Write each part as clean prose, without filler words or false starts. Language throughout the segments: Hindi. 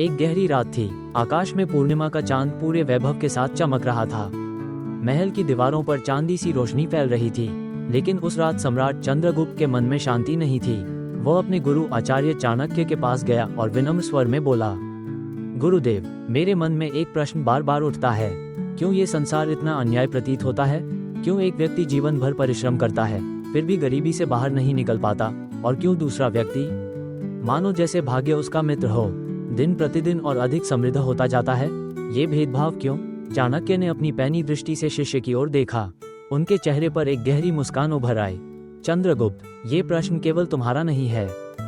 एक गहरी रात थी। आकाश में पूर्णिमा का चांद पूरे वैभव के साथ चमक रहा था। महल की दीवारों पर चांदी सी रोशनी फैल रही थी। लेकिन उस रात सम्राट चंद्रगुप्त के मन में शांति नहीं थी। वह अपने गुरु आचार्य चाणक्य के पास गया और विनम्र स्वर में बोला, गुरुदेव, मेरे मन में एक प्रश्न बार बार उठता है। क्यों ये संसार इतना अन्याय प्रतीत होता है? क्यों एक व्यक्ति जीवन भर परिश्रम करता है फिर भी गरीबी से बाहर नहीं निकल पाता, और क्यों दूसरा व्यक्ति मानो जैसे भाग्य उसका मित्र हो, दिन प्रतिदिन और अधिक समृद्ध होता जाता है? ये भेदभाव क्यों? चाणक्य ने अपनी पैनी दृष्टि से शिष्य की ओर देखा। उनके चेहरे पर एक गहरी मुस्कान उभर आई। चंद्रगुप्त, ये प्रश्न केवल तुम्हारा नहीं है।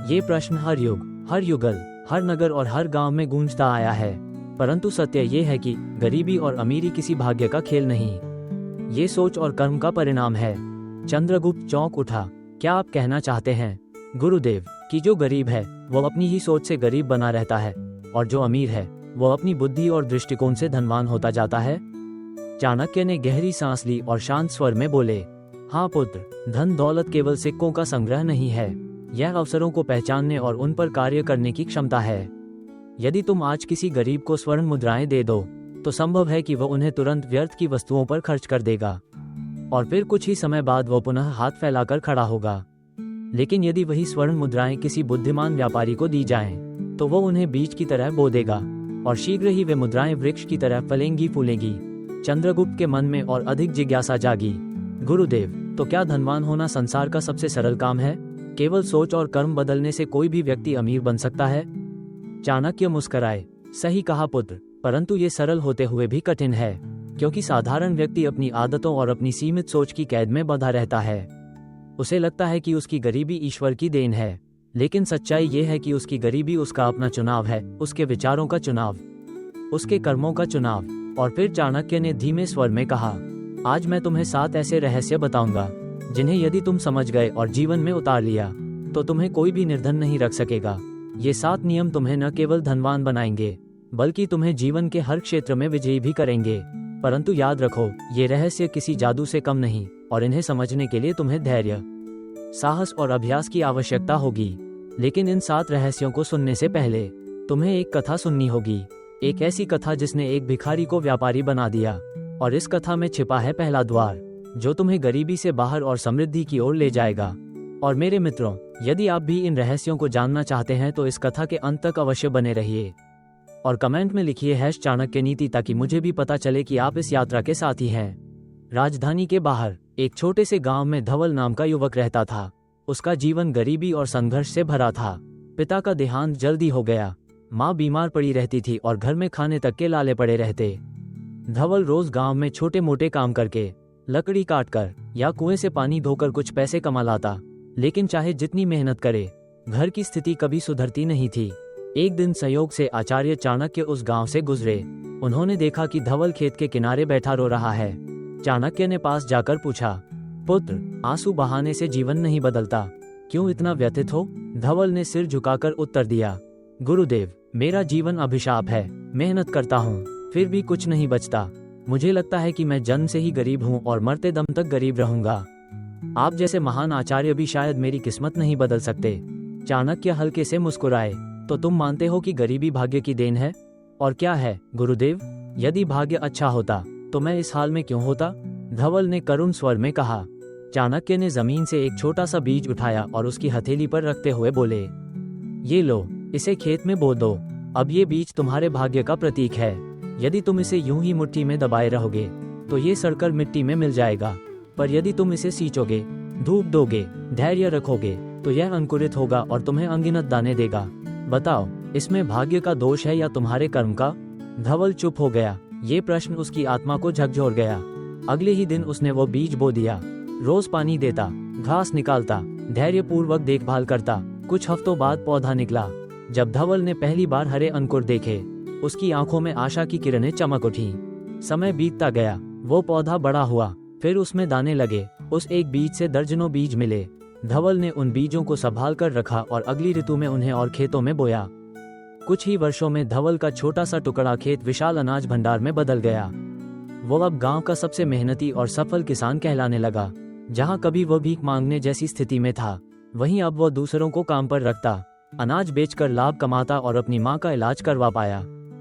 ये प्रश्न हर युग, हर युगल, हर नगर और हर गांव में गूंजता आया है। परंतु सत्य ये है कि गरीबी और अमीरी किसी भाग्य का खेल नहीं, ये सोच और कर्म का परिणाम है। चंद्रगुप्त चौंक उठा। क्या आप कहना चाहते हैं गुरुदेव कि जो गरीब है वो अपनी ही सोच से गरीब बना रहता है, और जो अमीर है वो अपनी बुद्धि और दृष्टिकोण से धनवान होता जाता है? चाणक्य ने गहरी सांस ली और शांत स्वर में बोले, हाँ पुत्र, धन दौलत केवल सिक्कों का संग्रह नहीं है। यह अवसरों को पहचानने और उन पर कार्य करने की क्षमता है। यदि तुम आज किसी गरीब को स्वर्ण मुद्राएं दे दो तो संभव है कि वह उन्हें तुरंत व्यर्थ की वस्तुओं पर खर्च कर देगा, और फिर कुछ ही समय बाद वह पुनः हाथ फैलाकर खड़ा होगा। लेकिन यदि वही स्वर्ण मुद्राएं किसी बुद्धिमान व्यापारी को दी जाएं, तो वो उन्हें बीज की तरह बो देगा, और शीघ्र ही वे मुद्राएं वृक्ष की तरह फलेंगी फूलेंगी। चंद्रगुप्त के मन में और अधिक जिज्ञासा जागी। गुरुदेव, तो क्या धनवान होना संसार का सबसे सरल काम है? केवल सोच और कर्म बदलने से कोई भी व्यक्ति अमीर बन सकता है? चाणक्य मुस्कराए। सही कहा पुत्र, परंतु ये सरल होते हुए भी कठिन है, क्योंकि साधारण व्यक्ति अपनी आदतों और अपनी सीमित सोच की कैद में बंधा रहता है। उसे लगता है कि उसकी गरीबी ईश्वर की देन है, लेकिन सच्चाई ये है कि उसकी गरीबी उसका अपना चुनाव है, उसके विचारों का चुनाव, उसके कर्मों का चुनाव। और फिर चाणक्य ने धीमे स्वर में कहा, आज मैं तुम्हें 7 ऐसे रहस्य बताऊंगा जिन्हें यदि तुम समझ गए और जीवन में उतार लिया तो तुम्हें कोई भी निर्धन नहीं रख सकेगा। ये 7 नियम तुम्हें न केवल धनवान बनाएंगे बल्कि तुम्हें जीवन के हर क्षेत्र में विजयी भी करेंगे। परंतु याद रखो, ये रहस्य किसी जादू से कम नहीं, और इन्हें समझने के लिए तुम्हें धैर्य, साहस और अभ्यास की आवश्यकता होगी। लेकिन इन 7 रहस्यों को सुनने से पहले तुम्हें एक कथा सुननी होगी। एक ऐसी कथा जिसने एक भिखारी को व्यापारी बना दिया, और इस कथा में छिपा है पहला द्वार जो तुम्हें गरीबी से बाहर और समृद्धि की ओर ले जाएगा। और मेरे मित्रों, यदि आप भी इन रहस्यों को जानना चाहते हैं तो इस कथा के अंत तक अवश्य बने रहिए, और कमेंट में लिखिए #चाणक्य नीति, ताकि मुझे भी पता चले कि आप इस यात्रा के साथी हैं। राजधानी के बाहर एक छोटे से गांव में धवल नाम का युवक रहता था। उसका जीवन गरीबी और संघर्ष से भरा था। पिता का देहांत जल्दी हो गया, माँ बीमार पड़ी रहती थी और घर में खाने तक के लाले पड़े रहते। धवल रोज गांव में छोटे मोटे काम करके, लकड़ी काटकर या कुएं से पानी धोकर कुछ पैसे कमा लाता। लेकिन चाहे जितनी मेहनत करे, घर की स्थिति कभी सुधरती नहीं थी। एक दिन संयोग से आचार्य चाणक्य उस गांव से गुजरे। उन्होंने देखा कि धवल खेत के किनारे बैठा रो रहा है। चाणक्य ने पास जाकर पूछा, पुत्र, आंसू बहाने से जीवन नहीं बदलता, क्यों इतना व्यथित हो? धवल ने सिर झुकाकर उत्तर दिया, गुरुदेव, मेरा जीवन अभिशाप है। मेहनत करता हूँ फिर भी कुछ नहीं बचता। मुझे लगता है कि मैं जन्म से ही गरीब हूँ और मरते दम तक गरीब रहूंगा। आप जैसे महान आचार्य भी शायद मेरी किस्मत नहीं बदल सकते। चाणक्य हल्के से मुस्कुराए, तो तुम मानते हो कि गरीबी भाग्य की देन है? और क्या है गुरुदेव? यदि भाग्य अच्छा होता तो मैं इस हाल में क्यों होता? धवल ने करुण स्वर में कहा। चाणक्य ने जमीन से एक छोटा सा बीज उठाया और उसकी हथेली पर रखते हुए बोले, ये लो, इसे खेत में बो दो। अब ये बीज तुम्हारे भाग्य का प्रतीक है। यदि तुम इसे यूं ही मुट्ठी में दबाए रहोगे तो ये सड़कर मिट्टी में मिल जाएगा, पर यदि तुम इसे सींचोगे, धूप दोगे, धैर्य रखोगे तो यह अंकुरित होगा और तुम्हें अनगिनत दाने देगा। बताओ, इसमें भाग्य का दोष है या तुम्हारे कर्म का? धवल चुप हो गया। ये प्रश्न उसकी आत्मा को झकझोर गया। अगले ही दिन उसने वो बीज बो दिया। रोज पानी देता, घास निकालता, धैर्यपूर्वक देखभाल करता। कुछ हफ्तों बाद पौधा निकला। जब धवल ने पहली बार हरे अंकुर देखे, उसकी आंखों में आशा की किरणें चमक उठी। समय बीतता गया, वो पौधा बड़ा हुआ, फिर उसमें दाने लगे। उस एक बीज से दर्जनों बीज मिले। धवल ने उन बीजों को संभाल कर रखा और अगली ऋतु में उन्हें और खेतों में बोया। कुछ ही वर्षों में धवल का छोटा सा टुकड़ा खेत विशाल अनाज भंडार में बदल गया। वो अब गांव का सबसे मेहनती और सफल किसान कहलाने लगा। जहां कभी वो भीख मांगने जैसी स्थिति में था, वहीं अब वो दूसरों को काम पर रखता, अनाज बेचकर लाभ कमाता और अपनी माँ का इलाज करवा पाया।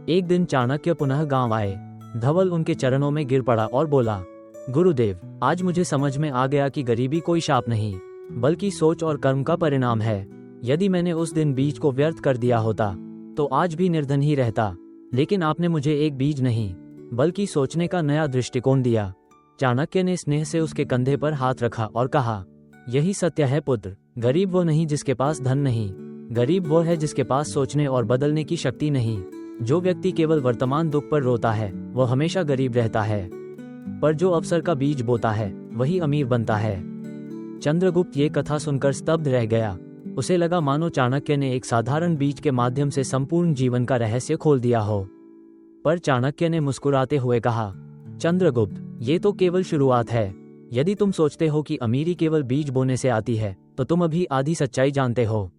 एक दिन चाणक्य पुनः गांव आए। धवल उनके चरणों में गिर पड़ा और बोला, गुरुदेव, आज मुझे समझ में आ गया कि गरीबी कोई शाप नहीं, बल्कि सोच और कर्म का परिणाम है। यदि मैंने उस दिन बीज को व्यर्थ कर दिया होता तो आज भी निर्धन ही रहता, लेकिन आपने मुझे एक बीज नहीं बल्कि सोचने का नया दृष्टिकोण दिया। चाणक्य ने स्नेह से उसके कंधे पर हाथ रखा और कहा, यही सत्य है पुत्र। गरीब वो नहीं जिसके पास धन नहीं, गरीब वो है जिसके पास सोचने और बदलने की शक्ति नहीं। जो व्यक्ति केवल वर्तमान दुख पर रोता है वो हमेशा गरीब रहता है, पर जो अवसर का बीज बोता है वही अमीर बनता है। चंद्रगुप्त ये कथा सुनकर स्तब्ध रह गया। उसे लगा मानो चाणक्य ने एक साधारण बीज के माध्यम से संपूर्ण जीवन का रहस्य खोल दिया हो। पर चाणक्य ने मुस्कुराते हुए कहा, चंद्रगुप्त, ये तो केवल शुरुआत है। यदि तुम सोचते हो कि अमीरी केवल बीज बोने से आती है तो तुम अभी आधी सच्चाई जानते हो।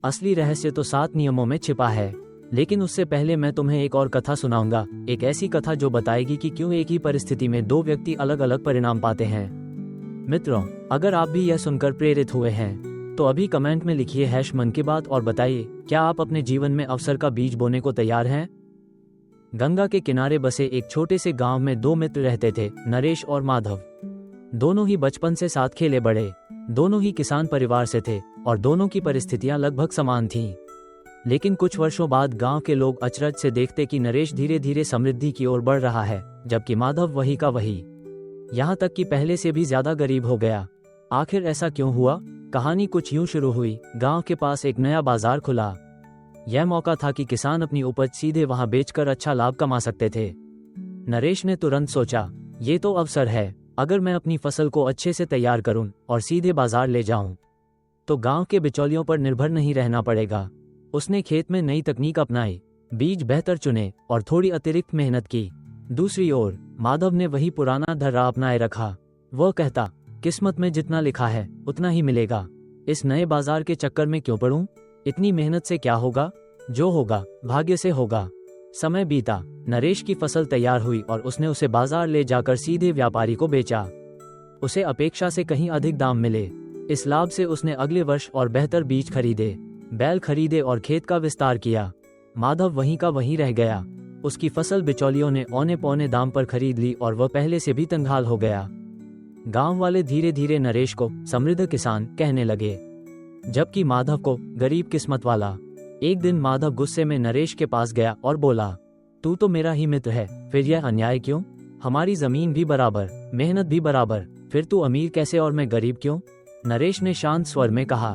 असली रहस्य तो 7 नियमों में छिपा है। लेकिन उससे पहले मैं तुम्हें एक और कथा सुनाऊंगा, एक ऐसी कथा जो बताएगी कि क्यों एक ही परिस्थिति में 2 व्यक्ति अलग अलग परिणाम पाते हैं। मित्रों, अगर आप भी यह सुनकर प्रेरित हुए हैं तो अभी कमेंट में लिखिए #मन की बात और बताइए, क्या आप अपने जीवन में अवसर का बीज बोने को तैयार हैं? गंगा के किनारे बसे एक छोटे से गांव में 2 मित्र रहते थे, नरेश और माधव। दोनों ही बचपन से साथ खेले बड़े, दोनों ही किसान परिवार से थे और दोनों की परिस्थितियां लगभग समान थीं। लेकिन कुछ वर्षों बाद गांव के लोग अचरज से देखते कि नरेश धीरे धीरे समृद्धि की ओर बढ़ रहा है, जबकि माधव वही का वही, यहाँ तक कि पहले से भी ज्यादा गरीब हो गया। आखिर ऐसा क्यों हुआ? कहानी कुछ यूं शुरू हुई। गांव के पास एक नया बाजार खुला। यह मौका था कि किसान अपनी उपज सीधे वहां बेचकर अच्छा लाभ कमा सकते थे। नरेश ने तुरंत सोचा, ये तो अवसर है। अगर मैं अपनी फसल को अच्छे से तैयार करूं और सीधे बाजार ले जाऊं तो गांव के बिचौलियों पर निर्भर नहीं रहना पड़ेगा। उसने खेत में नई तकनीक अपनाई, बीज बेहतर चुने और थोड़ी अतिरिक्त मेहनत की। दूसरी ओर माधव ने वही पुराना धर्रा अपनाए रखा। वह कहता, किस्मत में जितना लिखा है उतना ही मिलेगा। इस नए बाजार के चक्कर में क्यों पड़ूं? इतनी मेहनत से क्या होगा? जो होगा भाग्य से होगा। समय बीता, नरेश की फसल तैयार हुई और उसने उसे बाजार ले जाकर सीधे व्यापारी को बेचा। उसे अपेक्षा से कहीं अधिक दाम मिले। इस लाभ से उसने अगले वर्ष और बेहतर बीज खरीदे, बैल खरीदे और खेत का विस्तार किया। माधव वहीं का वहीं रह गया। उसकी फसल बिचौलियों ने औने पौने दाम पर खरीद ली और वह पहले से भी तंगहाल हो गया। गांव वाले धीरे धीरे नरेश को समृद्ध किसान कहने लगे, जबकि माधव को गरीब किस्मत वाला। एक दिन माधव गुस्से में नरेश के पास गया और बोला, तू तो मेरा ही मित्र है, फिर यह अन्याय क्यों? हमारी जमीन भी बराबर, मेहनत भी बराबर, फिर तू अमीर कैसे और मैं गरीब क्यों? नरेश ने शांत स्वर में कहा,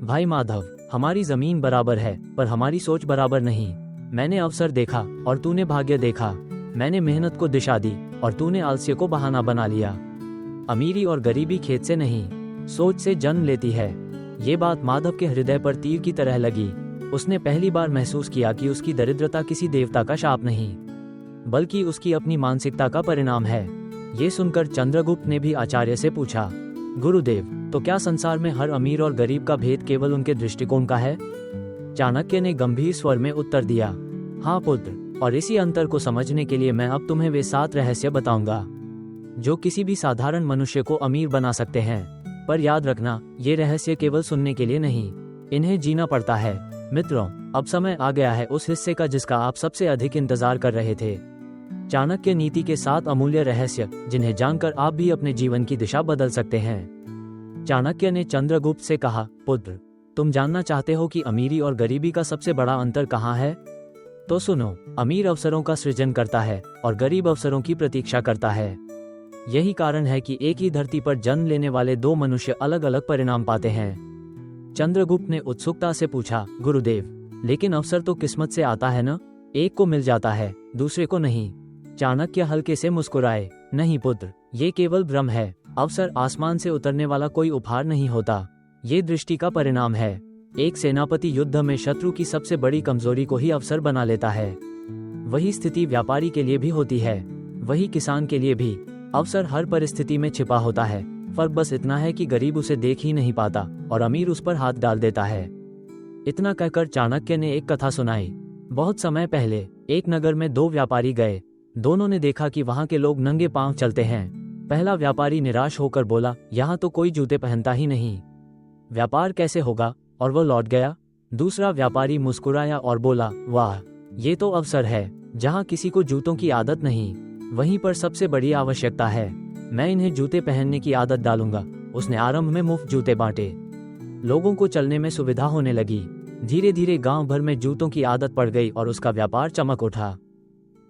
भाई माधव, हमारी जमीन बराबर है पर हमारी सोच बराबर नहीं। मैंने अवसर देखा और तूने भाग्य देखा। मैंने मेहनत को दिशा दी और तूने आलस्य को बहाना बना लिया। अमीरी और गरीबी खेत से नहीं, सोच से जन्म लेती है। ये बात माधव के हृदय पर तीर की तरह लगी। उसने पहली बार महसूस किया कि उसकी दरिद्रता किसी देवता का शाप नहीं, बल्कि उसकी अपनी मानसिकता का परिणाम है। ये सुनकर चंद्रगुप्त ने भी आचार्य से पूछा, गुरुदेव, तो क्या संसार में हर अमीर और गरीब का भेद केवल उनके दृष्टिकोण का है? चाणक्य ने गंभीर स्वर में उत्तर दिया, हाँ पुत्र, और इसी अंतर को समझने के लिए मैं अब तुम्हें वे 7 रहस्य बताऊंगा जो किसी भी साधारण मनुष्य को अमीर बना सकते हैं। पर याद रखना, ये रहस्य केवल सुनने के लिए नहीं, इन्हें जीना पड़ता है। मित्रों, अब समय आ गया है उस हिस्से का जिसका आप सबसे अधिक इंतजार कर रहे थे। चाणक्य नीति के 7 अमूल्य रहस्य, जिन्हें जानकर आप भी अपने जीवन की दिशा बदल सकते हैं। चाणक्य ने चंद्रगुप्त से कहा, पुत्र, तुम जानना चाहते हो कि अमीरी और गरीबी का सबसे बड़ा अंतर कहाँ है? तो सुनो, अमीर अवसरों का सृजन करता है और गरीब अवसरों की प्रतीक्षा करता है। यही कारण है कि एक ही धरती पर जन्म लेने वाले 2 मनुष्य अलग अलग परिणाम पाते हैं। चंद्रगुप्त ने उत्सुकता से पूछा, गुरुदेव, लेकिन अवसर तो किस्मत से आता है न? एक को मिल जाता है, दूसरे को नहीं। चाणक्य हल्के से मुस्कुराए, नहीं पुत्र, ये केवल भ्रम है। अवसर आसमान से उतरने वाला कोई उपहार नहीं होता, ये दृष्टि का परिणाम है। एक सेनापति युद्ध में शत्रु की सबसे बड़ी कमजोरी को ही अवसर बना लेता है। वही स्थिति व्यापारी के लिए भी होती है, वही किसान के लिए भी। अवसर हर परिस्थिति में छिपा होता है, फर्क बस इतना है कि गरीब उसे देख ही नहीं पाता और अमीर उस पर हाथ डाल देता है। इतना कहकर चाणक्य ने एक कथा सुनाई। बहुत समय पहले एक नगर में 2 व्यापारी गए। दोनों ने देखा कि वहां के लोग नंगे पांव चलते हैं। पहला व्यापारी निराश होकर बोला, यहाँ तो कोई जूते पहनता ही नहीं, व्यापार कैसे होगा? और वो लौट गया। दूसरा व्यापारी मुस्कुराया और बोला, वाह, ये तो अवसर है। जहाँ किसी को जूतों की आदत नहीं, वहीं पर सबसे बड़ी आवश्यकता है। मैं इन्हें जूते पहनने की आदत डालूंगा। उसने आरंभ में मुफ्त जूते बांटे। लोगों को चलने में सुविधा होने लगी। धीरे धीरे गांव भर में जूतों की आदत पड़ गई और उसका व्यापार चमक उठा।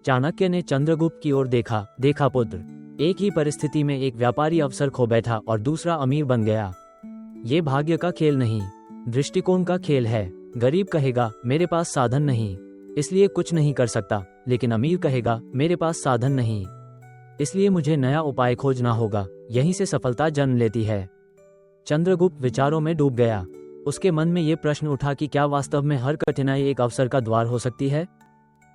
चाणक्य ने चंद्रगुप्त की ओर देखा। देखा पुत्र, एक ही परिस्थिति में एक व्यापारी अवसर खो बैठा और दूसरा अमीर बन गया। ये भाग्य का खेल नहीं, दृष्टिकोण का खेल है। गरीब कहेगा, मेरे पास साधन नहीं, इसलिए कुछ नहीं कर सकता। लेकिन अमीर कहेगा, मेरे पास साधन नहीं, इसलिए मुझे नया उपाय खोजना होगा। यहीं से सफलता जन्म लेती है। चंद्रगुप्त विचारों में डूब गया। उसके मन में ये प्रश्न उठा कि क्या वास्तव में हर कठिनाई एक अवसर का द्वार हो सकती है?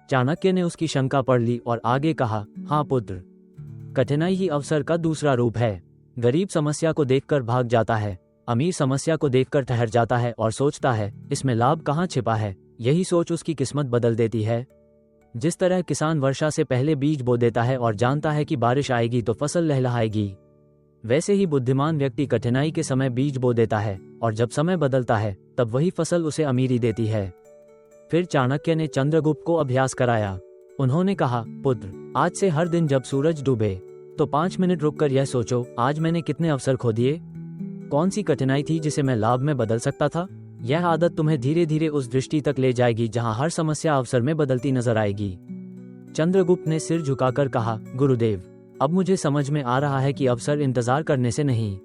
चाणक्य ने उसकी शंका पढ़ ली और आगे कहा, हाँ पुत्र, कठिनाई ही अवसर का दूसरा रूप है। गरीब समस्या को देखकर भाग जाता है, अमीर समस्या को देखकर ठहर जाता है और सोचता है, इसमें लाभ कहाँ छिपा है। यही सोच उसकी किस्मत बदल देती है। जिस तरह किसान वर्षा से पहले बीज बो देता है और जानता है कि बारिश आएगी तो फसल लहलहाएगी, वैसे ही बुद्धिमान व्यक्ति कठिनाई के समय बीज बो देता है और जब समय बदलता है तब वही फसल उसे अमीरी देती है। फिर चाणक्य ने चंद्रगुप्त को अभ्यास कराया। उन्होंने कहा, पुत्र, आज से हर दिन जब सूरज डूबे तो 5 मिनट रुककर यह सोचो, आज मैंने कितने अवसर खो दिए। कौन सी कठिनाई थी जिसे मैं लाभ में बदल सकता था। यह आदत तुम्हें धीरे धीरे उस दृष्टि तक ले जाएगी जहां हर समस्या अवसर में बदलती नजर आएगी। चंद्रगुप्त ने सिर झुकाकर कहा, गुरुदेव, अब मुझे समझ में आ रहा है कि अवसर इंतजार करने से नहीं,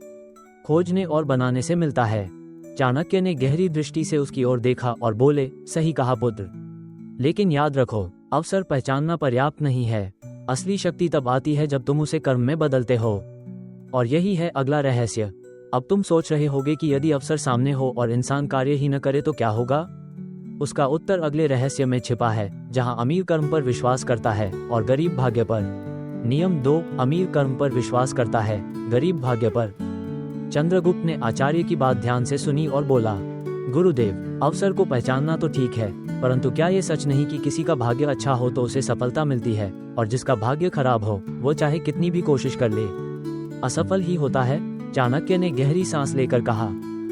खोजने और बनाने से मिलता है। चाणक्य ने गहरी दृष्टि से उसकी ओर देखा और बोले, सही कहा पुत्र, लेकिन याद रखो, अवसर पहचानना पर्याप्त नहीं है। असली शक्ति तब आती है जब तुम उसे कर्म में बदलते हो। और यही है अगला रहस्य। अब तुम सोच रहे होगे कि यदि अवसर सामने हो और इंसान कार्य ही न करे तो क्या होगा। उसका उत्तर अगले रहस्य में छिपा है, जहां अमीर कर्म पर विश्वास करता है और गरीब भाग्य पर। नियम 2, अमीर कर्म पर विश्वास करता है, गरीब भाग्य पर। चंद्रगुप्त ने आचार्य की बात ध्यान से सुनी और बोला, गुरुदेव, अवसर को पहचानना तो ठीक है, परंतु क्या ये सच नहीं कि किसी का भाग्य अच्छा हो तो उसे सफलता मिलती है और जिसका भाग्य खराब हो वो चाहे कितनी भी कोशिश कर ले, असफल ही होता है। चाणक्य ने गहरी सांस लेकर कहा,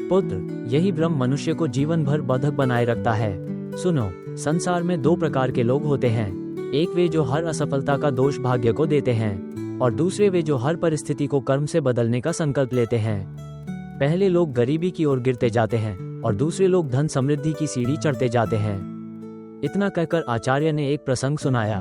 पुत्र, यही भ्रम मनुष्य को जीवन भर बंधक बनाए रखता है। सुनो, संसार में 2 प्रकार के लोग होते हैं। एक वे जो हर असफलता का दोष भाग्य को देते हैं और दूसरे वे जो हर परिस्थिति को कर्म से बदलने का संकल्प लेते हैं। पहले लोग गरीबी की ओर गिरते जाते हैं और दूसरे लोग धन समृद्धि की सीढ़ी चढ़ते जाते हैं। इतना कहकर आचार्य ने एक प्रसंग सुनाया।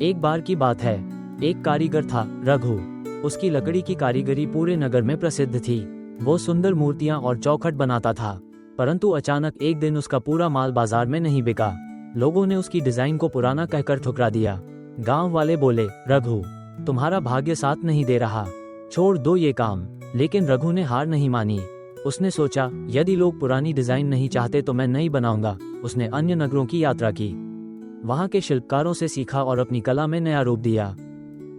एक बार की बात है, एक कारीगर था, रघु। उसकी लकड़ी की कारीगरी पूरे नगर में प्रसिद्ध थी। वो सुंदर मूर्तियां और चौखट बनाता था, परंतु अचानक एक दिन उसका पूरा माल बाजार में नहीं बिका। लोगों ने उसकी डिजाइन को पुराना कहकर ठुकरा दिया। गांव वाले बोले, रघु, तुम्हारा भाग्य साथ नहीं दे रहा, छोड़ दो ये काम। लेकिन रघु ने हार नहीं मानी। उसने सोचा, यदि लोग पुरानी डिजाइन नहीं चाहते तो मैं नई बनाऊंगा। उसने अन्य नगरों की यात्रा की, वहां के शिल्पकारों से सीखा और अपनी कला में नया रूप दिया।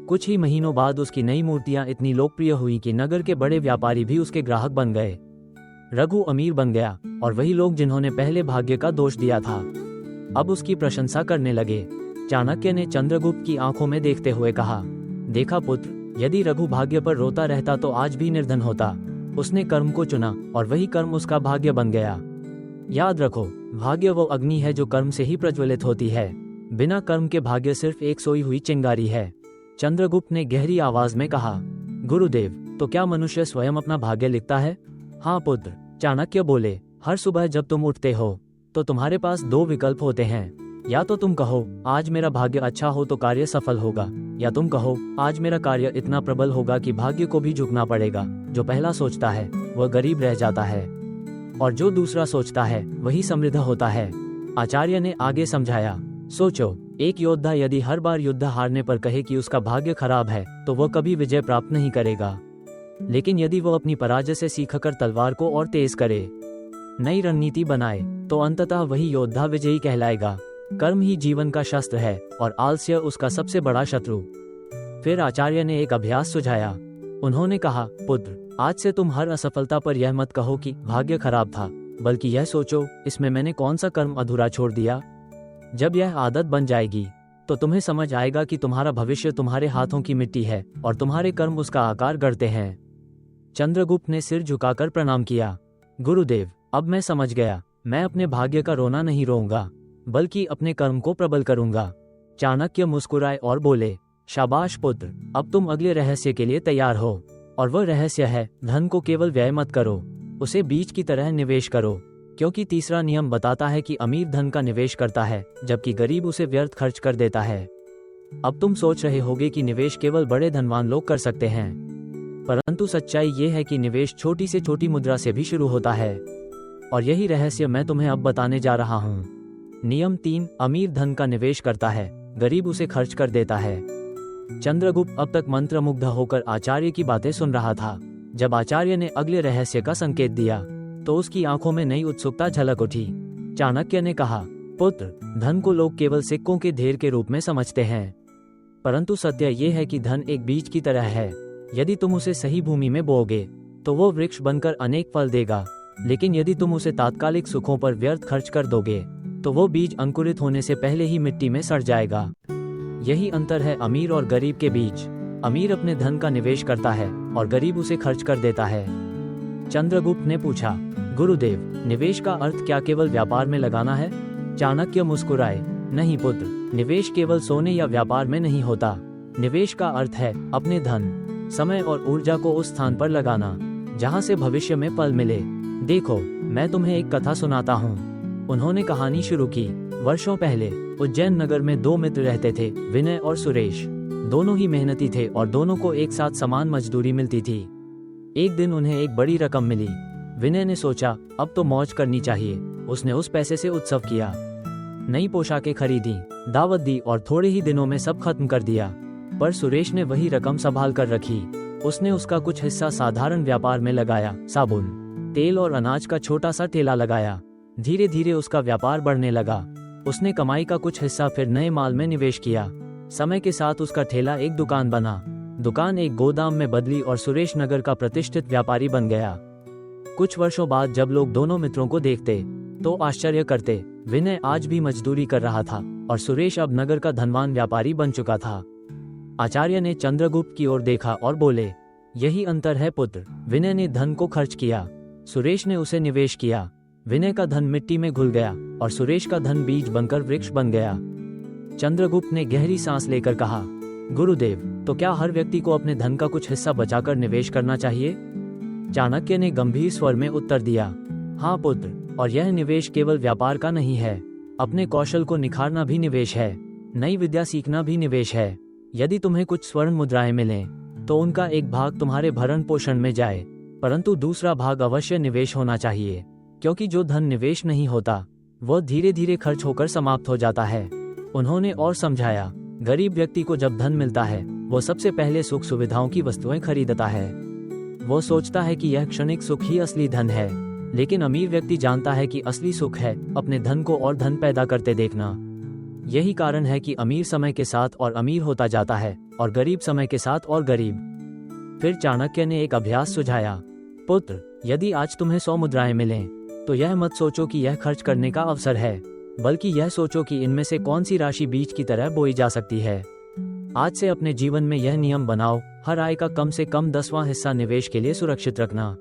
कुछ ही महीनों बाद उसकी नई मूर्तियां इतनी लोकप्रिय हुई कि नगर के बड़े व्यापारी भी उसके ग्राहक बन गए। रघु अमीर बन गया और वही लोग जिन्होंने पहले भाग्य का दोष दिया था अब उसकी प्रशंसा करने लगे। चाणक्य ने चंद्रगुप्त की आंखों में देखते हुए कहा, देखा पुत्र, यदि रघु भाग्य पर रोता रहता तो आज भी निर्धन होता। उसने कर्म को चुना और वही कर्म उसका भाग्य बन गया। याद रखो, भाग्य वो अग्नि है जो कर्म से ही प्रज्वलित होती है। बिना कर्म के भाग्य सिर्फ एक सोई हुई चिंगारी है। चंद्रगुप्त ने गहरी आवाज में कहा, गुरुदेव, तो क्या मनुष्य स्वयं अपना भाग्य लिखता है? हाँ पुत्र, चाणक्य बोले, हर सुबह जब तुम उठते हो तो तुम्हारे पास 2 विकल्प होते हैं। या तो तुम कहो, आज मेरा भाग्य अच्छा हो तो कार्य सफल होगा, या तुम कहो, आज मेरा कार्य इतना प्रबल होगा कि भाग्य को भी झुकना पड़ेगा। जो पहला सोचता है वह गरीब रह जाता है और जो दूसरा सोचता है वही समृद्ध होता है। आचार्य ने आगे समझाया, सोचो, एक योद्धा यदि हर बार युद्ध हारने पर कहे कि उसका भाग्य खराब है तो वह कभी विजय प्राप्त नहीं करेगा। लेकिन यदि वह अपनी पराजय से सीखकर तलवार को और तेज करे, नई रणनीति बनाए, तो अंततः वही योद्धा विजयी कहलाएगा। कर्म ही जीवन का शस्त्र है और आलस्य उसका सबसे बड़ा शत्रु। फिर आचार्य ने एक अभ्यास सुझाया। उन्होंने कहा, पुत्र, आज से तुम हर असफलता पर यह मत कहो कि भाग्य खराब था, बल्कि यह सोचो, इसमें मैंने कौन सा कर्म अधूरा छोड़ दिया। जब यह आदत बन जाएगी तो तुम्हें समझ आएगा कि तुम्हारा भविष्य तुम्हारे हाथों की मिट्टी है और तुम्हारे कर्म उसका आकार गढ़ते हैं। चंद्रगुप्त ने सिर झुकाकर प्रणाम किया। गुरुदेव, अब मैं समझ गया। मैं अपने भाग्य का रोना नहीं रोऊंगा, बल्कि अपने कर्म को प्रबल करूंगा। चाणक्य मुस्कुराए और बोले, शाबाश पुत्र, अब तुम अगले रहस्य के लिए तैयार हो। और वह रहस्य है, धन को केवल व्यय मत करो, उसे बीज की तरह निवेश करो। क्योंकि तीसरा नियम बताता है कि अमीर धन का निवेश करता है, जबकि गरीब उसे व्यर्थ खर्च कर देता है। अब तुम सोच रहे होगे कि निवेश केवल बड़े धनवान लोग कर सकते हैं, परंतु सच्चाई ये है कि निवेश छोटी से छोटी मुद्रा से भी शुरू होता है। और यही रहस्य मैं तुम्हें अब बताने जा रहा हूँ। नियम 3, अमीर धन का निवेश करता है, गरीब उसे खर्च कर देता है। चंद्रगुप्त अब तक मंत्रमुग्ध होकर आचार्य की बातें सुन रहा था। जब आचार्य ने अगले रहस्य का संकेत दिया तो उसकी आंखों में नई उत्सुकता झलक उठी। चाणक्य ने कहा, पुत्र, धन को लोग केवल सिक्कों के ढेर के रूप में समझते हैं, परंतु सत्य ये है कि धन एक बीज की तरह है। यदि तुम उसे सही भूमि में बोओगे तो वो वृक्ष बनकर अनेक फल देगा, लेकिन यदि तुम उसे तात्कालिक सुखों पर व्यर्थ खर्च कर दोगे तो वो बीज अंकुरित होने से पहले ही मिट्टी में सड़ जाएगा। यही अंतर है अमीर और गरीब के बीच। अमीर अपने धन का निवेश करता है और गरीब उसे खर्च कर देता है। चंद्रगुप्त ने पूछा, गुरुदेव, निवेश का अर्थ क्या केवल व्यापार में लगाना है? चाणक्य मुस्कुराए, नहीं पुत्र, निवेश केवल सोने या व्यापार में नहीं होता। निवेश का अर्थ है अपने धन, समय और ऊर्जा को उस स्थान पर लगाना जहाँ से भविष्य में फल मिले। देखो, मैं तुम्हें एक कथा सुनाता हूँ। उन्होंने कहानी शुरू की। वर्षों पहले उज्जैन नगर में 2 मित्र रहते थे, विनय और सुरेश। दोनों ही मेहनती थे और दोनों को एक साथ समान मजदूरी मिलती थी। एक दिन उन्हें एक बड़ी रकम मिली। विनय ने सोचा, अब तो मौज करनी चाहिए। उसने उस पैसे से उत्सव किया, नई पोशाकें खरीदी, दावत दी और थोड़े ही दिनों में सब खत्म कर दिया। पर सुरेश ने वही रकम संभाल कर रखी। उसने उसका कुछ हिस्सा साधारण व्यापार में लगाया, साबुन, तेल और अनाज का छोटा सा ठेला लगाया। धीरे धीरे उसका व्यापार बढ़ने लगा। उसने कमाई का कुछ हिस्सा फिर नए माल में निवेश किया। समय के साथ उसका ठेला एक दुकान बना, दुकान एक गोदाम में बदली और सुरेश नगर का प्रतिष्ठित व्यापारी बन गया। कुछ वर्षों बाद जब लोग दोनों मित्रों को देखते तो आश्चर्य करते। विनय आज भी मजदूरी कर रहा था और सुरेश अब नगर का धनवान व्यापारी बन चुका था। आचार्य ने चंद्रगुप्त की ओर देखा और बोले, यही अंतर है पुत्र। विनय ने धन को खर्च किया, सुरेश ने उसे निवेश किया। विनय का धन मिट्टी में घुल गया और सुरेश का धन बीज बनकर वृक्ष बन गया। चंद्रगुप्त ने गहरी सांस लेकर कहा, गुरुदेव, तो क्या हर व्यक्ति को अपने धन का कुछ हिस्सा बचाकर निवेश करना चाहिए? चाणक्य ने गंभीर स्वर में उत्तर दिया, हाँ पुत्र, और यह निवेश केवल व्यापार का नहीं है। अपने कौशल को निखारना भी निवेश है, नई विद्या सीखना भी निवेश है। यदि तुम्हें कुछ स्वर्ण मुद्राएं मिलें तो उनका एक भाग तुम्हारे भरण पोषण में जाए, परंतु दूसरा भाग अवश्य निवेश होना चाहिए, क्योंकि जो धन निवेश नहीं होता वह धीरे धीरे खर्च होकर समाप्त हो जाता है। उन्होंने और समझाया, गरीब व्यक्ति को जब धन मिलता है वो सबसे पहले सुख सुविधाओं की वस्तुएं खरीदता है। वो सोचता है कि यह क्षणिक सुख ही असली धन है, लेकिन अमीर व्यक्ति जानता है कि असली सुख है अपने धन को और धन पैदा करते देखना। यही कारण है कि अमीर समय के साथ और अमीर होता जाता है और गरीब समय के साथ और गरीब। फिर चाणक्य ने एक अभ्यास सुझाया, पुत्र, यदि आज तुम्हें 100 मुद्राएं मिलें तो यह मत सोचो कि यह खर्च करने का अवसर है, बल्कि यह सोचो कि इनमें से कौन सी राशि बीज की तरह बोई जा सकती है। आज से अपने जीवन में यह नियम बनाओ, हर आय का कम से कम 10वां हिस्सा निवेश के लिए सुरक्षित रखना।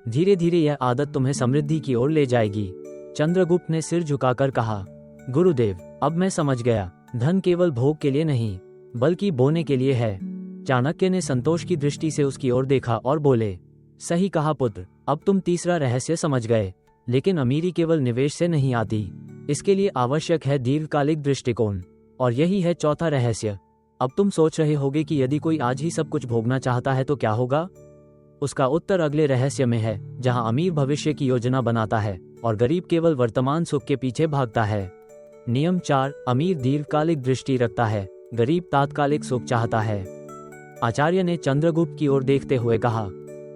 धीरे धीरे यह आदत तुम्हें समृद्धि की ओर ले जाएगी। चंद्रगुप्त ने सिर झुकाकर कहा, गुरुदेव, अब मैं समझ गया, धन केवल भोग के लिए नहीं बल्कि बोने के लिए है। चाणक्य ने संतोष की दृष्टि से उसकी ओर देखा और बोले, सही कहा पुत्र, अब तुम तीसरा रहस्य समझ गए। लेकिन अमीरी केवल निवेश से नहीं आती, इसके लिए आवश्यक है दीर्घकालिक दृष्टिकोण। और यही है चौथा रहस्य। अब तुम सोच रहे होगे कि यदि कोई आज ही सब कुछ भोगना चाहता है तो क्या होगा? उसका उत्तर अगले रहस्य में है, जहां अमीर भविष्य की योजना बनाता है और गरीब केवल वर्तमान सुख के पीछे भागता है। नियम 4, अमीर दीर्घकालिक दृष्टि रखता है, गरीब तात्कालिक सुख चाहता है। आचार्य ने चंद्रगुप्त की ओर देखते हुए कहा,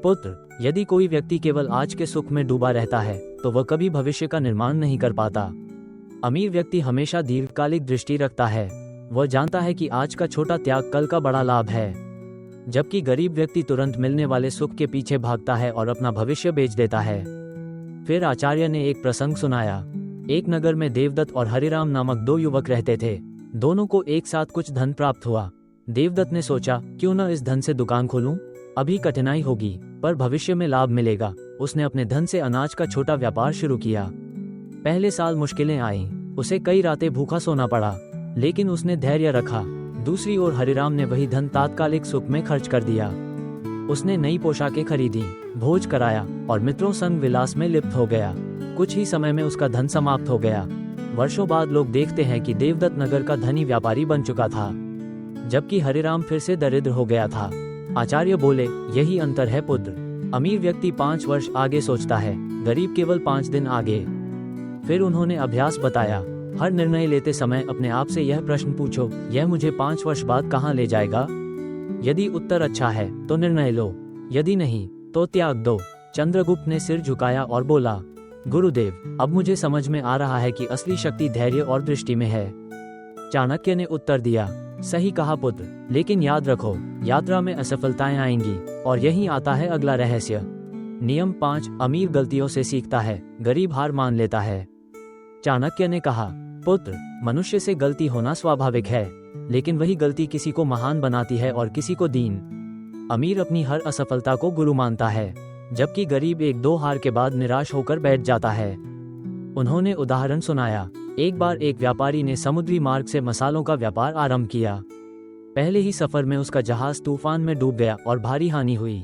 पुत्र, यदि कोई व्यक्ति केवल आज के सुख में डूबा रहता है तो वह कभी भविष्य का निर्माण नहीं कर पाता। अमीर व्यक्ति हमेशा दीर्घकालिक दृष्टि रखता है। वह जानता है कि आज का छोटा त्याग कल का बड़ा लाभ है, जबकि गरीब व्यक्ति तुरंत मिलने वाले सुख के पीछे भागता है और अपना भविष्य बेच देता है। फिर आचार्य ने एक प्रसंग सुनाया। एक नगर में देवदत्त और हरिराम नामक 2 युवक रहते थे। दोनों को एक साथ कुछ धन प्राप्त हुआ। देवदत्त ने सोचा, क्यों न इस धन से दुकान खोलूं? अभी कठिनाई होगी पर भविष्य में लाभ मिलेगा। उसने अपने धन से अनाज का छोटा व्यापार शुरू किया। पहले साल मुश्किलें आईं, उसे कई रातें भूखा सोना पड़ा, लेकिन उसने धैर्य रखा। दूसरी ओर हरिराम ने वही धन तात्कालिक सुख में खर्च कर दिया। उसने नई पोशाकें खरीदी, भोज कराया और मित्रों संग विलास में लिप्त हो गया। कुछ ही समय में उसका धन समाप्त हो गया। वर्षों बाद लोग देखते हैं कि देवदत्त नगर का धनी व्यापारी बन चुका था, जबकि हरिराम फिर से दरिद्र हो गया था। आचार्य बोले, यही अंतर है पुत्र। अमीर व्यक्ति 5 वर्ष आगे सोचता है, गरीब केवल 5 दिन आगे। फिर उन्होंने अभ्यास बताया, हर निर्णय लेते समय अपने आप से यह प्रश्न पूछो, यह मुझे 5 वर्ष बाद कहाँ ले जाएगा? यदि उत्तर अच्छा है तो निर्णय लो, यदि नहीं तो त्याग दो। चंद्रगुप्त ने सिर झुकाया और बोला, गुरुदेव, अब मुझे समझ में आ रहा है कि असली शक्ति धैर्य और दृष्टि में है। चाणक्य ने उत्तर दिया, सही कहा पुत्र, लेकिन याद रखो, यात्रा में असफलताएं आएंगी और यही आता है अगला रहस्य। नियम 5, अमीर गलतियों से सीखता है, गरीब हार मान लेता है। चाणक्य ने कहा, पुत्र, मनुष्य से गलती होना स्वाभाविक है, लेकिन वही गलती किसी को महान बनाती है और किसी को दीन। अमीर अपनी हर असफलता को गुरु मानता है, जबकि गरीब 1-2 हार के बाद निराश होकर बैठ जाता है। उन्होंने उदाहरण सुनाया, एक बार एक व्यापारी ने समुद्री मार्ग से मसालों का व्यापार आरंभ किया। पहले ही सफर में उसका जहाज तूफान में डूब गया और भारी हानि हुई।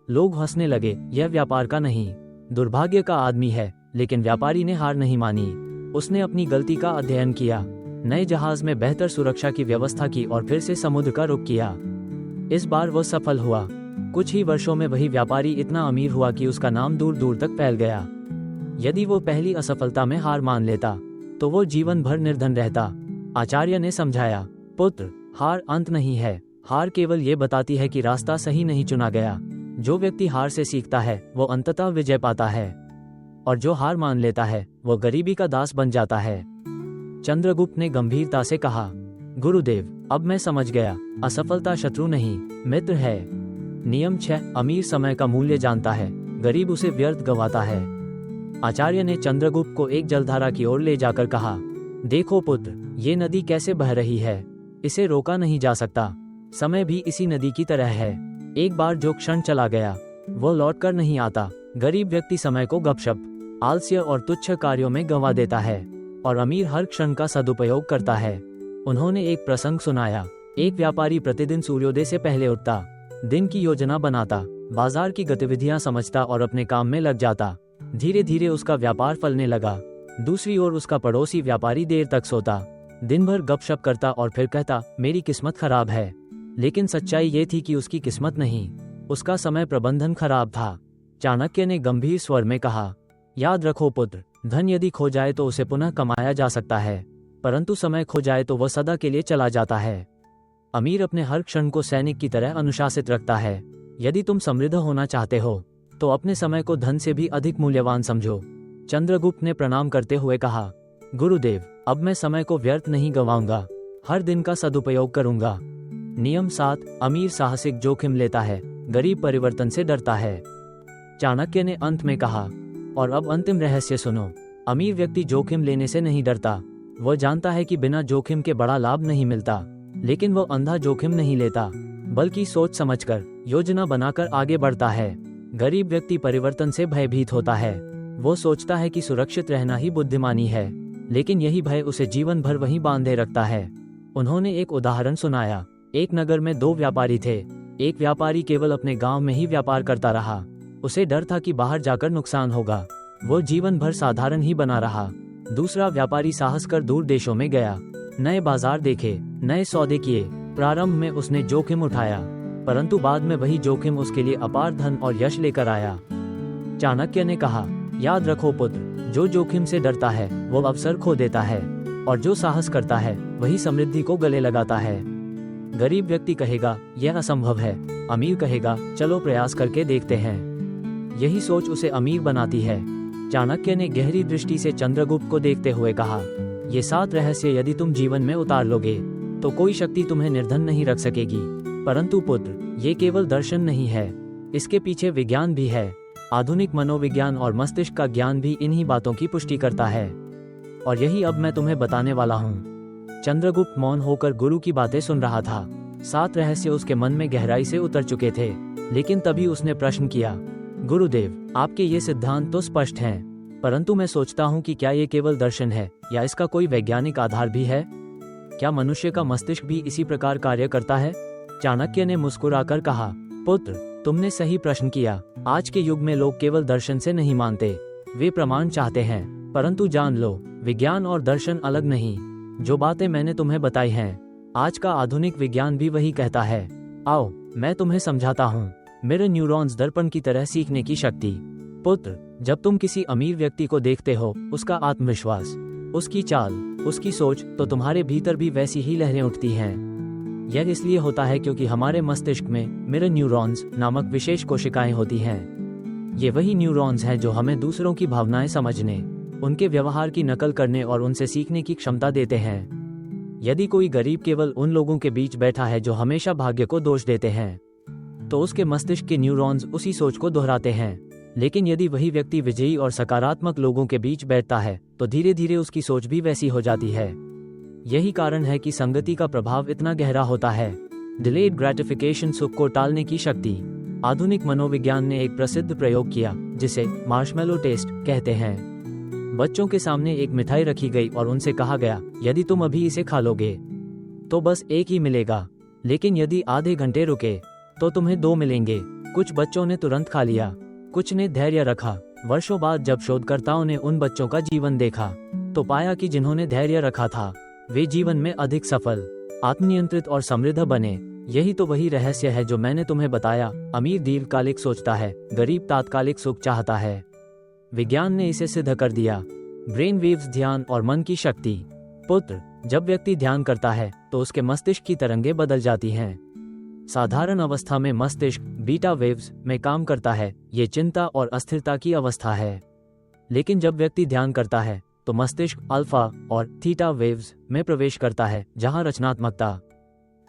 लोग हंसने लगे, यह व्यापार का नहीं, दुर्भाग्य का आदमी है। लेकिन व्यापारी ने हार नहीं मानी। उसने अपनी गलती का अध्ययन किया, नए जहाज में बेहतर सुरक्षा की व्यवस्था की और फिर से समुद्र का रुख किया। इस बार वह सफल हुआ। कुछ ही वर्षों में वही व्यापारी इतना अमीर हुआ कि उसका नाम दूर दूर तक फैल गया। यदि वो पहली असफलता में हार मान लेता तो वो जीवन भर निर्धन रहता। आचार्य ने समझाया, पुत्र, हार अंत नहीं है, हार केवल ये बताती है कि रास्ता सही नहीं चुना गया। जो व्यक्ति हार से सीखता है वो अंततः विजय पाता है, और जो हार मान लेता है वो गरीबी का दास बन जाता है। चंद्रगुप्त ने गंभीरता से कहा, गुरुदेव, अब मैं समझ गया, असफलता शत्रु नहीं, मित्र है। नियम 6, अमीर समय का मूल्य जानता है, गरीब उसे व्यर्थ गंवाता है। आचार्य ने चंद्रगुप्त को एक जलधारा की ओर ले जाकर कहा, देखो पुत्र, ये नदी कैसे बह रही है, इसे रोका नहीं जा सकता। समय भी इसी नदी की तरह है, एक बार जो क्षण चला गया वो लौट कर नहीं आता। गरीब व्यक्ति समय को गपशप, आलस्य और तुच्छ कार्यों में गंवा देता है, और अमीर हर क्षण का सदुपयोग करता है। उन्होंने एक प्रसंग सुनाया। एक व्यापारी प्रतिदिन सूर्योदय से पहले उठता, दिन की योजना बनाता, बाजार की गतिविधियां समझता और अपने काम में लग जाता। धीरे धीरे उसका व्यापार फलने लगा। दूसरी ओर उसका पड़ोसी व्यापारी देर तक सोता, दिन भर गपशप करता और फिर कहता, मेरी किस्मत खराब है। लेकिन सच्चाई ये थी कि उसकी किस्मत नहीं, उसका समय प्रबंधन खराब था। चाणक्य ने गंभीर स्वर में कहा, याद रखो पुत्र, धन यदि खो जाए तो उसे पुनः कमाया जा सकता है, परंतु समय खो जाए तो वह सदा के लिए चला जाता है। अमीर अपने हर क्षण को सैनिक की तरह अनुशासित रखता है। यदि तुम समृद्ध होना चाहते हो तो अपने समय को धन से भी अधिक मूल्यवान समझो। चंद्रगुप्त ने प्रणाम करते हुए कहा, गुरुदेव, अब मैं समय को व्यर्थ नहीं गंवाऊंगा, हर दिन का सदुपयोग करूंगा। नियम 7, अमीर साहसिक जोखिम लेता है, गरीब परिवर्तन से डरता है। चाणक्य ने अंत में कहा, और अब अंतिम रहस्य सुनो। अमीर व्यक्ति जोखिम लेने से नहीं डरता, वह जानता है कि बिना जोखिम के बड़ा लाभ नहीं मिलता, लेकिन वह अंधा जोखिम नहीं लेता, बल्कि सोच समझकर, योजना बनाकर आगे बढ़ता है। गरीब व्यक्ति परिवर्तन से भयभीत होता है, वो सोचता है कि सुरक्षित रहना ही बुद्धिमानी है, लेकिन यही भय उसे जीवन भर वहीं बांधे रखता है। उन्होंने एक उदाहरण सुनाया। एक नगर में 2 व्यापारी थे। एक व्यापारी केवल अपने गांव में ही व्यापार करता रहा, उसे डर था कि बाहर जाकर नुकसान होगा, वो जीवन भर साधारण ही बना रहा। दूसरा व्यापारी साहस कर दूर देशों में गया, नए बाजार देखे, नए सौदे किए। प्रारंभ में उसने जोखिम उठाया, परंतु बाद में वही जोखिम उसके लिए अपार धन और यश लेकर आया। चाणक्य ने कहा, याद रखो पुत्र, जो जोखिम से डरता है वो अवसर खो देता है, और जो साहस करता है वही समृद्धि को गले लगाता है। गरीब व्यक्ति कहेगा, यह असंभव है, अमीर कहेगा, चलो प्रयास करके देखते हैं। यही सोच उसे अमीर बनाती है। चाणक्य ने गहरी दृष्टि से चंद्रगुप्त को देखते हुए कहा, ये 7 रहस्य यदि तुम जीवन में उतार लोगे तो कोई शक्ति तुम्हें निर्धन नहीं रख सकेगी। परंतु पुत्र, ये केवल दर्शन नहीं है, इसके पीछे विज्ञान भी है। आधुनिक मनोविज्ञान और मस्तिष्क का ज्ञान भी इन्हीं बातों की पुष्टि करता है, और यही अब मैं तुम्हें बताने वाला हूँ। चंद्रगुप्त मौन होकर गुरु की बातें सुन रहा था। 7 रहस्य उसके मन में गहराई से उतर चुके थे, लेकिन तभी उसने प्रश्न किया, गुरुदेव, आपके ये सिद्धांत तो स्पष्ट हैं, परंतु मैं सोचता हूँ कि क्या ये केवल दर्शन है या इसका कोई वैज्ञानिक आधार भी है? क्या मनुष्य का मस्तिष्क भी इसी प्रकार कार्य करता है? चाणक्य ने मुस्कुराकर कहा, पुत्र, तुमने सही प्रश्न किया। आज के युग में लोग केवल दर्शन से नहीं मानते, वे प्रमाण चाहते हैं। परंतु जान लो, विज्ञान और दर्शन अलग नहीं। जो बातें मैंने तुम्हें बताई हैं, आज का आधुनिक विज्ञान भी वही कहता है। आओ, मैं तुम्हें समझाता हूँ। मेरे न्यूरॉन्स दर्पण की तरह सीखने की शक्ति। पुत्र, जब तुम किसी अमीर व्यक्ति को देखते हो, उसका आत्मविश्वास, उसकी चाल, उसकी सोच, तो तुम्हारे भीतर भी वैसी ही लहरें उठती हैं। यह इसलिए होता है क्योंकि हमारे मस्तिष्क में मिरर न्यूरॉन्स नामक विशेष कोशिकाएं होती हैं। ये वही न्यूरॉन्स हैं जो हमें दूसरों की भावनाएं समझने, उनके व्यवहार की नकल करने और उनसे सीखने की क्षमता देते हैं। यदि कोई गरीब केवल उन लोगों के बीच बैठा है जो हमेशा भाग्य को दोष देते हैं, तो उसके मस्तिष्क के न्यूरॉन्स उसी सोच को दोहराते हैं। लेकिन यदि वही व्यक्ति विजयी और सकारात्मक लोगों के बीच बैठता है, तो धीरे धीरे उसकी सोच भी वैसी हो जाती है। यही कारण है कि संगति का प्रभाव इतना गहरा होता है। डिलेड ग्रेटिफिकेशन, सुख को टालने की शक्ति। आधुनिक मनोविज्ञान ने एक प्रसिद्ध प्रयोग किया जिसे मार्शमेलो टेस्ट कहते हैं। बच्चों के सामने एक मिठाई रखी गई और उनसे कहा गया, यदि तुम अभी इसे खा लोगे तो बस एक ही मिलेगा, लेकिन यदि आधे घंटे रुके तो तुम्हें 2 मिलेंगे। कुछ बच्चों ने तुरंत खा लिया, कुछ ने धैर्य रखा। वर्षों बाद जब शोधकर्ताओं ने उन बच्चों का जीवन देखा, तो पाया कि जिन्होंने धैर्य रखा था, वे जीवन में अधिक सफल, आत्मनियंत्रित और समृद्ध बने। यही तो वही रहस्य है जो मैंने तुम्हें बताया। अमीर दीर्घकालिक सोचता है, गरीब तात्कालिक सुख चाहता है। विज्ञान ने इसे सिद्ध कर दिया। ब्रेन वेव्स, ध्यान और मन की शक्ति। पुत्र, जब व्यक्ति ध्यान करता है तो उसके मस्तिष्क की तरंगें बदल जाती हैं। साधारण अवस्था में मस्तिष्क बीटा वेव्स में काम करता है, ये चिंता और अस्थिरता की अवस्था है। लेकिन जब व्यक्ति ध्यान करता है तो मस्तिष्क अल्फा और थीटा वेव्स में प्रवेश करता है, जहां रचनात्मकता,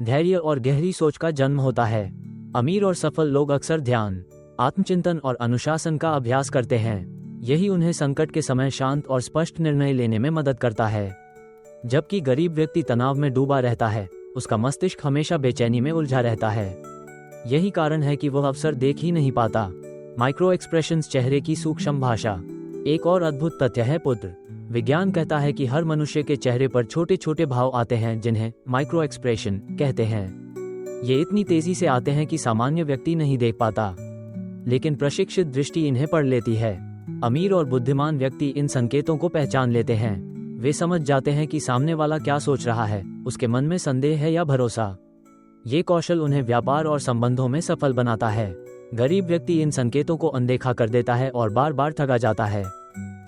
धैर्य और गहरी सोच का जन्म होता है। अमीर और सफल लोग अक्सर ध्यान, आत्मचिंतन और अनुशासन का अभ्यास करते हैं। यही उन्हें संकट के समय शांत और स्पष्ट निर्णय लेने में मदद करता है। जबकि गरीब व्यक्ति तनाव में डूबा रहता है, उसका मस्तिष्क हमेशा बेचैनी में उलझा रहता है। यही कारण है कि वह अवसर देख ही नहीं पाता। माइक्रो एक्सप्रेशंस, चेहरे की सूक्ष्म भाषा। एक और अद्भुत तथ्य है पुत्र, विज्ञान कहता है कि हर मनुष्य के चेहरे पर छोटे छोटे भाव आते हैं जिन्हें माइक्रो एक्सप्रेशन कहते हैं। ये इतनी तेजी से आते हैं कि सामान्य व्यक्ति नहीं देख पाता, लेकिन प्रशिक्षित दृष्टि इन्हें पढ़ लेती है। अमीर और बुद्धिमान व्यक्ति इन संकेतों को पहचान लेते हैं। वे समझ जाते हैं कि सामने वाला क्या सोच रहा है, उसके मन में संदेह है या भरोसा। ये कौशल उन्हें व्यापार और संबंधों में सफल बनाता है। गरीब व्यक्ति इन संकेतों को अनदेखा कर देता है और बार बार ठगा जाता है।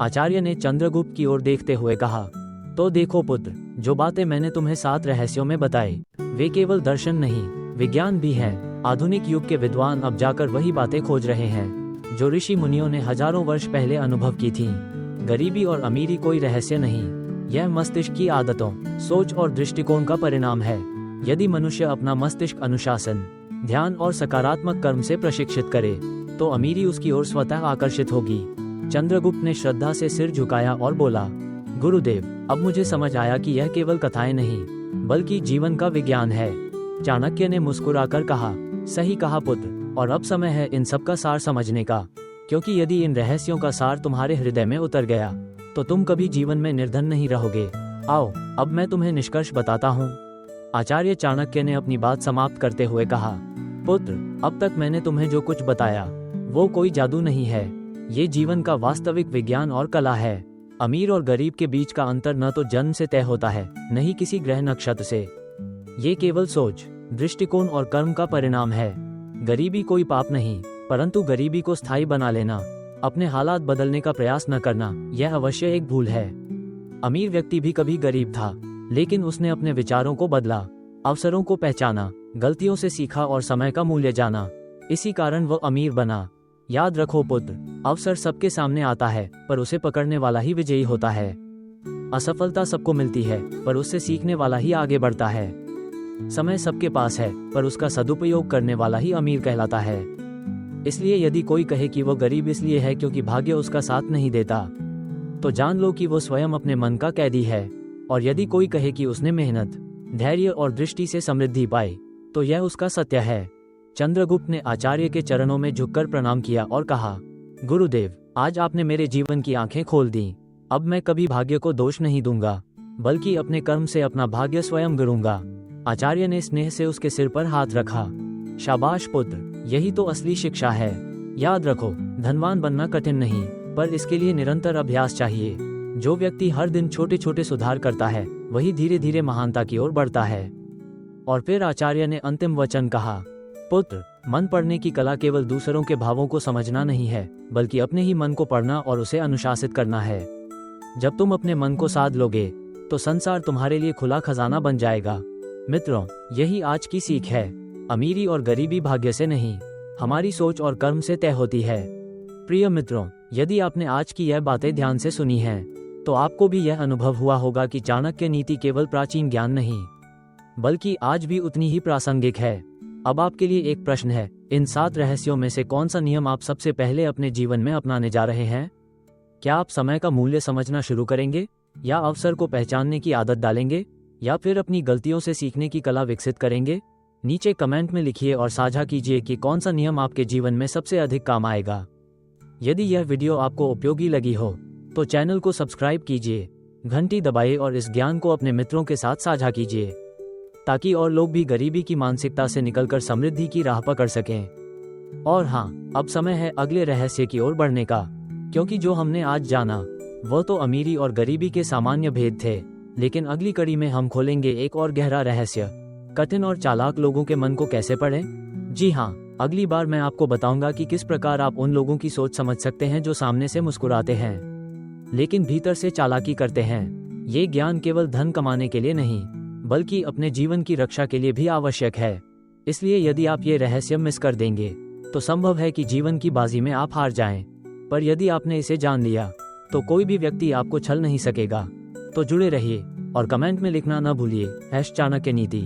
आचार्य ने चंद्रगुप्त की ओर देखते हुए कहा, तो देखो पुत्र, जो बातें मैंने तुम्हें 7 रहस्यों में बताई, वे केवल दर्शन नहीं, विज्ञान भी हैं। आधुनिक युग के विद्वान अब जाकर वही बातें खोज रहे हैं जो ऋषि मुनियों ने हजारों वर्ष पहले अनुभव की थीं। गरीबी और अमीरी कोई रहस्य नहीं, यह मस्तिष्क की आदतों, सोच और दृष्टिकोण का परिणाम है। यदि मनुष्य अपना मस्तिष्क अनुशासन, ध्यान और सकारात्मक कर्म से प्रशिक्षित करे, तो अमीरी उसकी ओर स्वतः आकर्षित होगी। चंद्रगुप्त ने श्रद्धा से सिर झुकाया और बोला, गुरुदेव, अब मुझे समझ आया कि यह केवल कथाएं नहीं, बल्कि जीवन का विज्ञान है। चाणक्य ने मुस्कुराकर कहा, सही कहा पुत्र, और अब समय है इन सब का सार समझने का, क्योंकि यदि इन रहस्यों का सार तुम्हारे हृदय में उतर गया, तो तुम कभी जीवन में निर्धन नहीं रहोगे। आओ, अब मैं तुम्हें निष्कर्ष बताता हूँ। आचार्य चाणक्य ने अपनी बात समाप्त करते हुए कहा, पुत्र, अब तक मैंने तुम्हें जो कुछ बताया वो कोई जादू नहीं है, ये जीवन का वास्तविक विज्ञान और कला है। अमीर और गरीब के बीच का अंतर न तो जन्म से तय होता है, न ही किसी ग्रह नक्षत्र से। ये केवल सोच, दृष्टिकोण और कर्म का परिणाम है। गरीबी कोई पाप नहीं, परंतु गरीबी को स्थायी बना लेना, अपने हालात बदलने का प्रयास न करना, यह अवश्य एक भूल है। अमीर व्यक्ति भी कभी गरीब था, लेकिन उसने अपने विचारों को बदला, अवसरों को पहचाना, गलतियों से सीखा और समय का मूल्य जाना। इसी कारण वह अमीर बना। याद रखो पुत्र, अवसर सबके सामने आता है, पर उसे पकड़ने वाला ही विजयी होता है। असफलता सबको मिलती है, पर उससे सीखने वाला ही आगे बढ़ता है। समय सबके पास है, पर उसका सदुपयोग करने वाला ही अमीर कहलाता है। इसलिए यदि कोई कहे कि वो गरीब इसलिए है क्योंकि भाग्य उसका साथ नहीं देता, तो जान लो कि वो स्वयं अपने मन का कैदी है। और यदि कोई कहे कि उसने मेहनत, धैर्य और दृष्टि से समृद्धि पाई, तो यह उसका सत्य है। चंद्रगुप्त ने आचार्य के चरणों में झुककर प्रणाम किया और कहा, गुरुदेव, आज आपने मेरे जीवन की आंखें खोल दी। अब मैं कभी भाग्य को दोष नहीं दूंगा, बल्कि अपने कर्म से अपना भाग्य स्वयं गढ़ूंगा। आचार्य ने स्नेह से उसके सिर पर हाथ रखा। शाबाश पुत्र, यही तो असली शिक्षा है। याद रखो, धनवान बनना कठिन नहीं, पर इसके लिए निरंतर अभ्यास चाहिए। जो व्यक्ति हर दिन छोटे छोटे सुधार करता है, वही धीरे धीरे महानता की ओर बढ़ता है। और फिर आचार्य ने अंतिम वचन कहा, पुत्र, मन पढ़ने की कला केवल दूसरों के भावों को समझना नहीं है, बल्कि अपने ही मन को पढ़ना और उसे अनुशासित करना है। जब तुम अपने मन को साध लोगे, तो संसार तुम्हारे लिए खुला खजाना बन जाएगा। मित्रों, यही आज की सीख है। अमीरी और गरीबी भाग्य से नहीं, हमारी सोच और कर्म से तय होती है। प्रिय मित्रों, यदि आपने आज की यह बातें ध्यान से सुनी हैं, तो आपको भी यह अनुभव हुआ होगा कि चाणक्य नीति केवल प्राचीन ज्ञान नहीं, बल्कि आज भी उतनी ही प्रासंगिक है। अब आपके लिए एक प्रश्न है, इन 7 रहस्यों में से कौन सा नियम आप सबसे पहले अपने जीवन में अपनाने जा रहे हैं? क्या आप समय का मूल्य समझना शुरू करेंगे, या अवसर को पहचानने की आदत डालेंगे, या फिर अपनी गलतियों से सीखने की कला विकसित करेंगे? नीचे कमेंट में लिखिए और साझा कीजिए कि कौन सा नियम आपके जीवन में सबसे अधिक काम आएगा। यदि यह वीडियो आपको उपयोगी लगी हो, तो चैनल को सब्सक्राइब कीजिए, घंटी दबाइए और इस ज्ञान को अपने मित्रों के साथ साझा कीजिए, ताकि और लोग भी गरीबी की मानसिकता से निकलकर समृद्धि की राह पकड़ सकें। और हाँ, अब समय है अगले रहस्य की ओर बढ़ने का, क्योंकि जो हमने आज जाना, वह तो अमीरी और गरीबी के सामान्य भेद थे, लेकिन अगली कड़ी में हम खोलेंगे एक और गहरा रहस्य, कठिन और चालाक लोगों के मन को कैसे पढ़ें। जी हाँ, अगली बार मैं आपको बताऊंगा कि किस प्रकार आप उन लोगों की सोच समझ सकते हैं जो सामने से मुस्कुराते हैं, लेकिन भीतर से चालाकी करते हैं। ये ज्ञान केवल धन कमाने के लिए नहीं, बल्कि अपने जीवन की रक्षा के लिए भी आवश्यक है। इसलिए यदि आप ये रहस्य मिस कर देंगे, तो संभव है कि जीवन की बाजी में आप हार जाएं। पर यदि आपने इसे जान लिया, तो कोई भी व्यक्ति आपको छल नहीं सकेगा। तो जुड़े रहिए और कमेंट में लिखना न भूलिए #चाणक्य नीति।